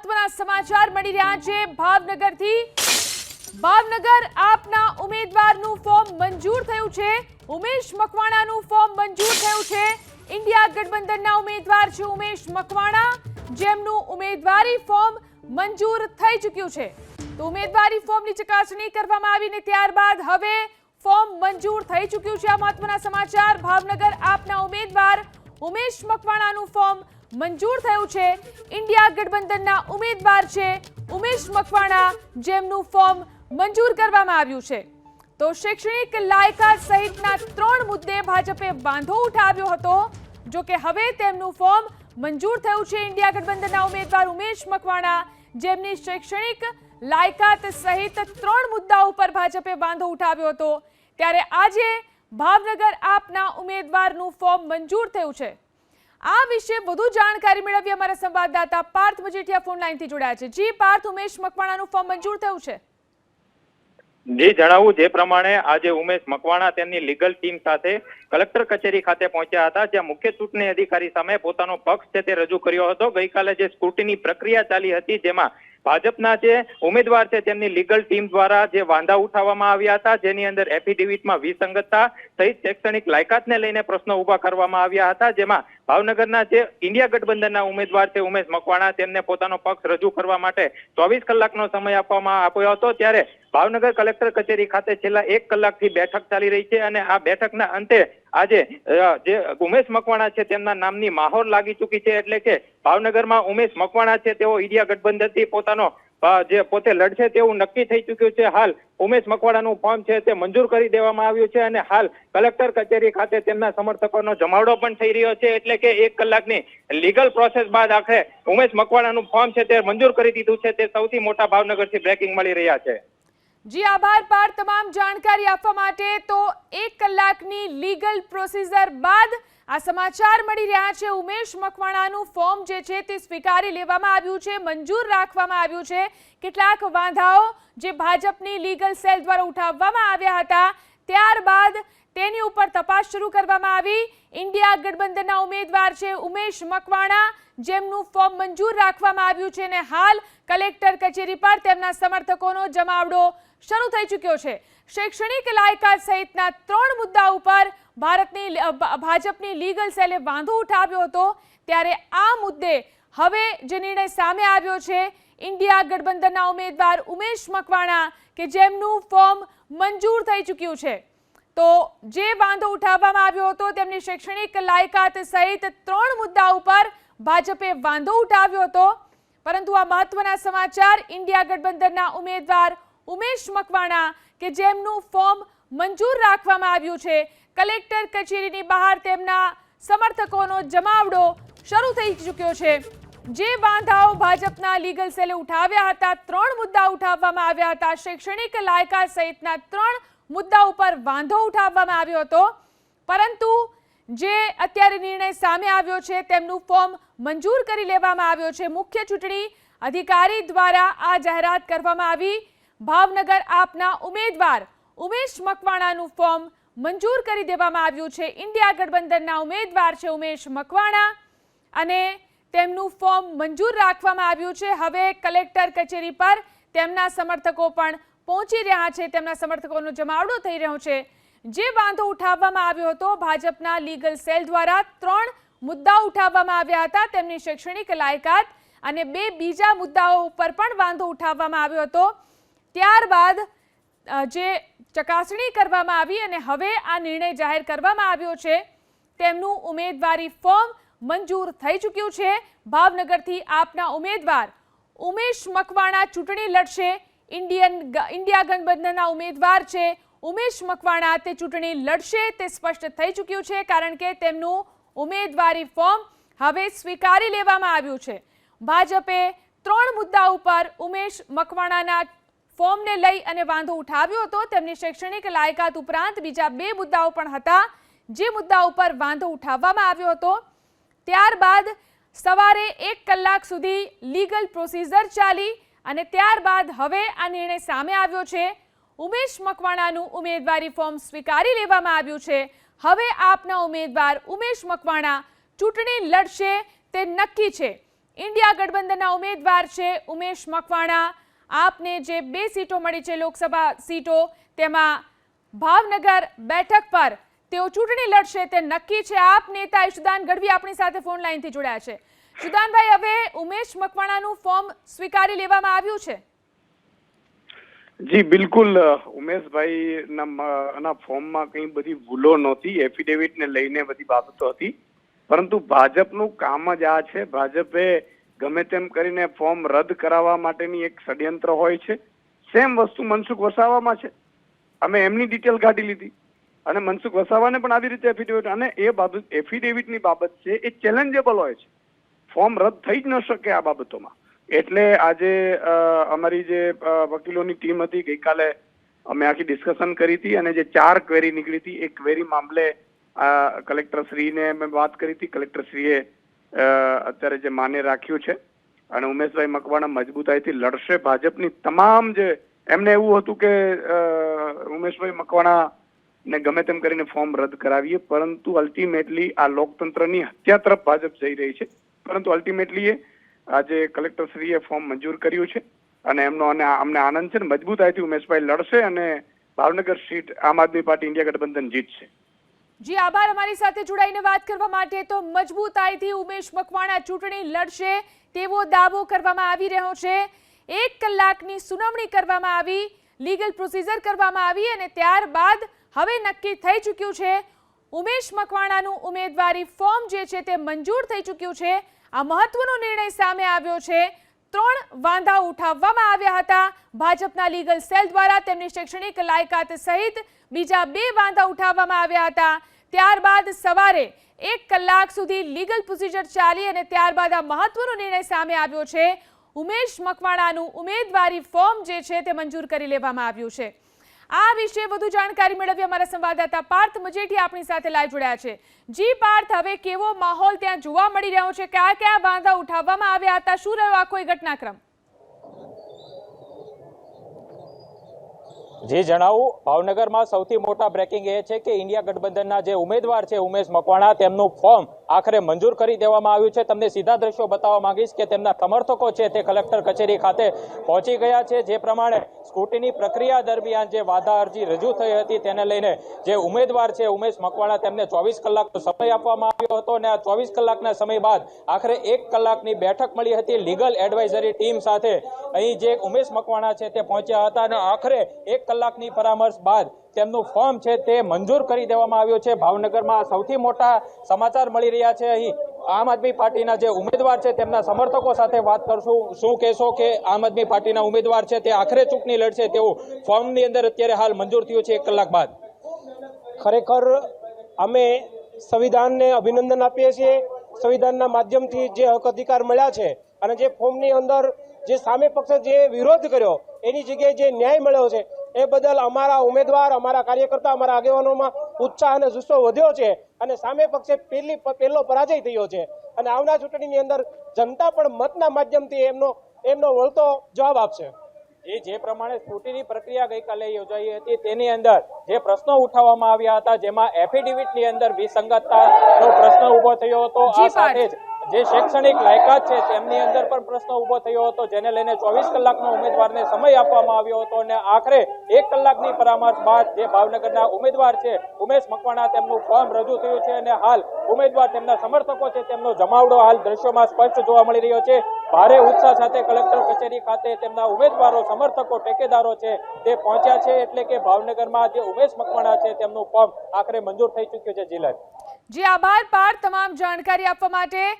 મહત્વના સમાચાર મળી રહ્યા છે ભાવનગરથી। ભાવનગર આપના ઉમેદવારનું ફોર્મ મંજૂર થયું છે। ઉમેશ મકવાણાનું ફોર્મ મંજૂર થયું છે। ઇન્ડિયા ગઠબંધનના ઉમેદવાર છે ઉમેશ મકવાણા, જેમનું ઉમેદવારી ફોર્મ મંજૂર થઈ ચૂક્યું છે। તો ઉમેદવારી ફોર્મની ચકાસણી કરવામાં આવીને ત્યારબાદ હવે ફોર્મ મંજૂર થઈ ચૂક્યું છે। આ મહત્વના સમાચાર। ભાવનગર આપના ઉમેદવાર ઉમેશ મકવાણાનું ફોર્મ મંજૂર થયું છે। ઇન્ડિયા ગઠબંધનના ઉમેદવાર છે ઉમેશ મકવાણા, જેમનું ફોર્મ મંજૂર કરવામાં આવ્યું છે। તો શૈક્ષણિક લાયકાત સહિતના 3 મુદ્દે ભાજપે વાંધો ઉઠાવ્યો હતો, જો કે હવે તેમનું ફોર્મ મંજૂર થયું છે। ઇન્ડિયા ગઠબંધનના ઉમેદવાર ઉમેશ મકવાણા, જેમની શૈક્ષણિક લાયકાત સહિત 3 મુદ્દાઓ પર ભાજપે વાંધો ઉઠાવ્યો હતો, ત્યારે આજે ભાવનગર આપના ઉમેદવારનું ફોર્મ મંજૂર થયું છે। આ વિશે વધુ જાણકારી મેળવી અમારા સંવાદદાતા પાર્થ મજીઠિયા ફોન લાઈનથી જોડાયા છે। જી પાર્થ, ઉમેશ મકવાણાનું ફોર્મ મંજૂર થયું છે? જી જણાવું જે પ્રમાણે આજે ઉમેશ મકવાણા તેમની લીગલ ટીમ સાથે કલેક્ટર કચેરી ખાતે પહોંચ્યા હતા, જ્યાં મુખ્ય ચૂંટણી અધિકારી સામે પોતાનો પક્ષ છે તે રજૂ કર્યો હતો। ગઈકાલે જે સ્ક્રુટિની પ્રક્રિયા ચાલી હતી, જેમાં ભાજપના જે ઉમેદવાર છે તેમની લીગલ ટીમ દ્વારા જે વાંધા ઉઠાવવામાં આવ્યા હતા, જેની અંદર એફિડેવિટમાં વિસંગતતા સહિત શૈક્ષણિક લાયકાતને લઈને પ્રશ્નો ઉભા કરવામાં આવ્યા હતા, જેમાં ભાવનગરના જે ઇન્ડિયા ગઠબંધનના ઉમેદવાર છે ઉમેશ મકવાણા, તેમને પોતાનો પક્ષ રજૂ કરવા માટે 24 કલાકનો સમય આપવામાં આવ્યો હતો। ત્યારે ભાવનગર કલેક્ટર કચેરી ખાતે છેલ્લા 1 કલાકથી બેઠક ચાલી રહી છે, અને આ બેઠકના અંતે આજે જે ઉમેશ મકવાણા છે તેમના નામની મહોર લાગી ચૂકી છે। એટલે કે ભાવનગરમાં ઉમેશ મકવાણા છે તેઓ ઇન્ડિયા ગઠબંધનથી પોતાનો જે પોતે લડશે તેવું નક્કી થઈ ચૂક્યું છે। હાલ ઉમેશ મકવાણાનું ફોર્મ છે તે મંજૂર કરી દેવામાં આવ્યું છે, અને હાલ કલેક્ટર કચેરી ખાતે તેમના સમર્થકોનો જમાવડો પણ થઈ રહ્યો છે। એટલે કે 1 કલાકની લીગલ પ્રોસેસ બાદ આખરે ઉમેશ મકવાણાનું ફોર્મ છે તે મંજૂર કરી દીધું છે। તે સૌથી મોટા ભાવનગરથી બ્રેકિંગ મળી રહ્યા છે। જી આભાર પાર્થ તમામ જાણકારી આપવા માટે। તો 1 કલાકની લીગલ પ્રોસીજર બાદ આ સમાચાર મળી રહ્યા છે। ઉમેશ મકવાણાનું ફોર્મ જે છે તે સ્વીકારી લેવામાં આવ્યું છે, મંજૂર રાખવામાં આવ્યું છે। કેટલાક વાંધાઓ જે ભાજપની લીગલ સેલ દ્વારા ઉઠાવવામાં આવ્યા હતા, ત્યારબાદ તેની ઉપર તપાસ શરૂ કરવામાં આવી। ઇન્ડિયા ગઠબંધનના ઉમેદવાર છે ઉમેશ મકવાણા, જેમનું ફોર્મ મંજૂર રાખવામાં આવ્યું છે, અને હાલ કલેક્ટર કચેરી પર તેમના સમર્થકોનો જમાવડો શરૂ થઈ ચૂક્યો છે। શૈક્ષણિક લાયકાત સહિતના 3 મુદ્દા ઉપર ભાજપની લીગલ સેલે વાંધો ઉઠાવ્યો હતો, ત્યારે આ મુદ્દે હવે જે નિર્ણય સામે આવ્યો છે, ઇન્ડિયા ગઠબંધનના ઉમેદવાર ઉમેશ મકવાણા કે જેમનું ફોર્મ મંજૂર થઈ ચૂક્યું છે, તો જે વાંધો ઉઠાવવામાં આવ્યો હતો તેમની શૈક્ષણિક લાયકાત સહિત 3 મુદ્દા ઉપર ભાજપે વાંધો ઉઠાવ્યો હતો, પરંતુ આ મહત્વના સમાચાર। ઇન્ડિયા ગઠબંધનના ઉમેદવાર ઉમેશ મકવાણા કે જેમનું ફોર્મ મંજૂર રાખવામાં આવ્યું છે, કલેક્ટર કચેરીની બહાર તેમના સમર્થકોનો જમાવડો શરૂ થઈ ચૂક્યો છે। જે વાંધાઓ ભાજપના લીગલ સેલે ઉઠાવ્યા હતા, 3 મુદ્દા ઉઠાવવામાં આવ્યા હતા, શૈક્ષણિક લાયકાત સહિતના 3 મુદ્દા ઉપર વાંધો ઉઠાવવામાં આવ્યો હતો, પરંતુ જે અત્યારે નિર્ણય સામે આવ્યો છે તેમનું ફોર્મ મંજૂર કરી લેવામાં આવ્યો છે। મુખ્ય ચૂંટણી અધિકારી દ્વારા આ જાહેરાત કરવામાં આવી। ભાવનગર આપના ઉમેદવાર ઉમેશ મકવાણાનું ફોર્મ મંજૂર કરી દેવામાં આવ્યું છે। ઇન્ડિયા ગઠબંધનના ઉમેદવાર છે ઉમેશ મકવાણા, અને તેમનું ફોર્મ મંજૂર રાખવામાં આવ્યું છે। હવે કલેક્ટર કચેરી પર તેમના સમર્થકો પણ પહોંચી રહ્યા છે, તેમના સમર્થકોનો જમાવડો થઈ રહ્યો છે। જે વાંધો ઉઠાવવામાં આવ્યો હતો ભાજપના લીગલ સેલ દ્વારા, 3 મુદ્દા ઉઠાવવામાં આવ્યા હતા, તેમની શૈક્ષણિક લાયકાત અને 2 બીજા મુદ્દાઓ ઉપર પણ વાંધો ઉઠાવવામાં આવ્યો હતો, ત્યારબાદ જે ચકાસણી કરવામાં આવી અને હવે આ નિર્ણય જાહેર કરવામાં આવ્યો છે। તેમનું ઉમેદવારી ફોર્મ મંજૂર થઈ ચૂક્યું છે। ભાવનગરથી આપના ઉમેદવાર ઉમેશ મકવાણા ચૂંટણી લડશે। ઇન્ડિયા ગઠબંધનના ઉમેદવાર છે ઉમેશ મકવાણા, તે ચૂંટણી લડશે તે સ્પષ્ટ થઈ ચૂક્યું છે, કારણ કે તેમનું ઉમેદવારી ફોર્મ હવે સ્વીકારી લેવામાં આવ્યું છે। ભાજપે 3 મુદ્દા ઉપર ઉમેશ મકવાણાના ફોર્મને લઈ અને વાંધો ઉઠાવ્યો હતો। તેમની શૈક્ષણિક લાયકાત ઉપરાંત બીજા 2 મુદ્દાઓ પણ હતા, જે મુદ્દા ઉપર વાંધો ઉઠાવવામાં આવ્યો હતો। ત્યારબાદ સવારે 1 કલાક સુધી લીગલ પ્રોસીજર ચાલી, અને ત્યારબાદ હવે આ નિર્ણય સામે આવ્યો છે। ઉમેશ મકવાણાનું ઉમેદવારી ફોર્મ સ્વીકારી લેવામાં આવ્યું છે। હવે આપના ઉમેદવાર ઉમેશ મકવાણા ચૂંટણી લડશે તે નક્કી છે। ઇન્ડિયા ગઠબંધનના ઉમેદવાર છે ઉમેશ મકવાણા. આપને જે 2 સીટો મળી છે લોકસભા સીટો, તેમાં ભાવનગર બેઠક પર તેઓ ચૂંટણી લડશે તે નક્કી છે. આપ નેતા ઈશુદાન ગઢવી આપણી સાથે ફોન લાઈનથી જોડાયા છે. ઈશુદાનભાઈ, હવે ઉમેશ મકવાણાનું ફોર્મ સ્વીકારી લેવામાં આવ્યું છે? જી બિલકુલ, ઉમેશભાઈના ફોર્મમાં કઈ બધી ભૂલો નહોતી. એફિડેવિટને લઈને બધી બાબતો હતી, પરંતુ ભાજપનું કામ જ આ છે. ભાજપે ગમે તેમ કરીને ફોર્મ રદ કરાવવા માટેની એક ષડયંત્ર હોય છે. સેમ વસ્તુ મનસુખ વસાવામાં છે. અમે એમની ડિટેલ કાઢી લીધી અને મનસુખ વસાવાને પણ આવી રીતે એફિડેવિટ, અને એ બાબત એફિડેવિટની બાબત છે એ ચેલેન્જેબલ હોય છે. ફોર્મ રદ થઈ જ ન શકે આ બાબતોમાં. એટલે આજે અમારી જે વકીલોની ટીમ હતી, ગઈકાલે અમે આખી ડિસ્કશન કરી હતી અને જે 4 ક્વેરી નીકળી હતી, એક ક્વેરી મામલે કલેક્ટરશ્રીને અમે વાત કરી હતી. કલેક્ટરશ્રીએ અત્યારે જે માન્ય રાખ્યું છે અને ઉમેશભાઈ મકવાણા મજબૂતાઈથી લડશે. ભાજપની તમામ જે એમને એવું હતું કે ઉમેશભાઈ મકવાણા ને ગમે તેમ કરીને ફોર્મ રદ કરાવીએ, પરંતુ અલ્ટિમેટલી આ લોકતંત્રની હત્યા તરફ ભાજપ જઈ રહી છે. પરંતુ અલ્ટિમેટલી આજે કલેક્ટરશ્રીએ ફોર્મ મંજૂર કર્યું છે અને અમને આનંદ છે ને મજબૂતાઈથી ઉમેશભાઈ લડશે અને ભાવનગર સીટ આમ આદમી પાર્ટી ઇન્ડિયા ગઠબંધન જીતશે. જી આભાર અમારી સાથે જોડાઈને વાત કરવા માટે. તો મજબૂતાઈથી ઉમેશ મકવાણા ચૂંટણી લડશે તેવો દાવો કરવામાં આવી રહ્યો છે. 1 કલાકની સુનાવણી કરવામાં આવી, લીગલ પ્રોસિજર કરવામાં આવી અને ત્યારબાદ હવે નક્કી થઈ ચૂક્યું છે ઉમેશ મકવાણાનું ઉમેદવારી ફોર્મ જે છે તે મંજૂર થઈ ચૂક્યું છે. આ મહત્વનો નિર્ણય સામે આવ્યો છે. 3 વાંધા ઉઠાવવામાં આવ્યા હતા ભાજપના લીગલ સેલ દ્વારા. તેમની શૈક્ષણિક લાયકાત સહિત બીજા 2 વાંધા ઉઠાવવામાં આવ્યા હતા. ત્યારબાદ સવારે 1 કલાક સુધી લીગલ પ્રોસિજર ચાલી અને ત્યારબાદ આ મહત્વનો નિર્ણય સામે આવ્યો છે. ઉમેશ મકવાણાનું ઉમેદવારી ફોર્મ જે છે તે મંજૂર કરી લેવામાં આવ્યું છે. આ વિશે વધુ જાણકારી મેળવી અમારા સંવાદદાતા પાર્થ મજેઠી આપણી સાથે લાઈવ જોડાયા છે. જી પાર્થ, હવે કેવો માહોલ ત્યાં જોવા મળી રહ્યો છે? કયા કયા વાંધા ઉઠાવવામાં આવ્યા હતા? શું રહ્યો આખો ઘટનાક્રમ? જે જણાવું, ભાવનગરમાં સૌથી મોટા બ્રેકિંગ એ છે કે ઇન્ડિયા ગઠબંધનના જે ઉમેદવાર છે ઉમેશ મકવાણા, તેમનું ફોર્મ આખરે મંજૂર કરી દેવામાં આવ્યું છે. તમને સીધા દ્રશ્યો બતાવવા માંગીશ કે તેમના સમર્થકો છે તે કલેક્ટર કચેરી ખાતે પહોંચી ગયા છે. જે પ્રમાણે સ્કૂટીની પ્રક્રિયા દરમિયાન જે વાંધા અરજી રજૂ થઈ હતી તેને લઈને જે ઉમેદવાર છે ઉમેશ મકવાણા, તેમને 24 કલાકનો સમય આપવામાં આવ્યો હતો અને આ 24 કલાકના સમય બાદ આખરે 1 કલાકની બેઠક મળી હતી લીગલ એડવાઇઝરી ટીમ સાથે. અહીં જે ઉમેશ મકવાણા છે તે પહોંચ્યા હતા અને આખરે 1 કલાકની પરામર્શ બાદ તેમનું ફોર્મ છે તે મંજૂર કરી દેવામાં આવ્યું છે. ભાવનગરમાં સૌથી મોટા સમાચાર મળી રહ્યા છે. અહીં આમ આદમી પાર્ટીના જે ઉમેદવાર છે તેમના સમર્થકો સાથે વાત કરશું. શું કહેશો કે આમ આદમી પાર્ટીના ઉમેદવાર છે તે આખરે ચૂંટણી લડશે તેવું ફોર્મની અંદર અત્યારે હાલ મંજૂર થયું છે 1 કલાક બાદ? ખરેખર અમે સંવિધાનને અભિનંદન આપીએ છીએ. સંવિધાનના માધ્યમથી જે હક અધિકાર મળ્યા છે અને જે ફોર્મની અંદર જે સામે પક્ષે જે વિરોધ કર્યો એની જગ્યાએ જે ન્યાય મળ્યો છે એ બદલ અમારા ઉમેદવાર, અમારા કાર્યકર્તા, અમારા આગેવાનોમાં ઉત્સાહ અને જુસ્સો વધ્યો છે અને સામે પક્ષે પહેલો પરાજય થયો છે અને આવનાર ચૂંટણીની અંદર જનતા પણ મતના માધ્યમથી એમનો વળતો જવાબ આપશે. જે પ્રમાણે સ્કૂટીની પ્રક્રિયા ગઈકાલે યોજાઈ હતી તેની અંદર જે પ્રશ્નો ઉઠાવવામાં આવ્યા હતા, જેમાં એફિડેવિટની અંદર વિસંગતતાનો પ્રશ્ન ઉભો થયો હતો. આ સાથે જ જે શૈક્ષણિક લાયકાત છે તેમની અંદર પણ પ્રશ્ન ઉભો થયો હતો, જેને લઈને 24 કલાકનો ઉમેદવારને સમય આપવામાં આવ્યો હતો અને આખરે 1 કલાકની પરામર્શ બાદ જે ભાવનગરના ઉમેદવાર છે ઉમેશ મકવાણા, તેમનું ફોર્મ રજૂ થયું છે અને હાલ ઉમેદવાર, તેમના સમર્થકો છે તેમનો જમાવડો હાલ દ્રશ્યોમાં સ્પષ્ટ જોવા મળી રહ્યો છે. ભારે ઉત્સાહ સાથે કલેક્ટર કચેરી ખાતે તેમના ઉમેદવારો, સમર્થકો, ટેકેદારો છે તે પહોંચ્યા છે. એટલે કે ભાવનગરમાં જે ઉમેશ મકવાણા છે તેમનું ફોર્મ આખરે મંજૂર થઈ ચૂક્યું છે. જી આભાર પાર્થ તમામ જાણકારી આપવા માટે.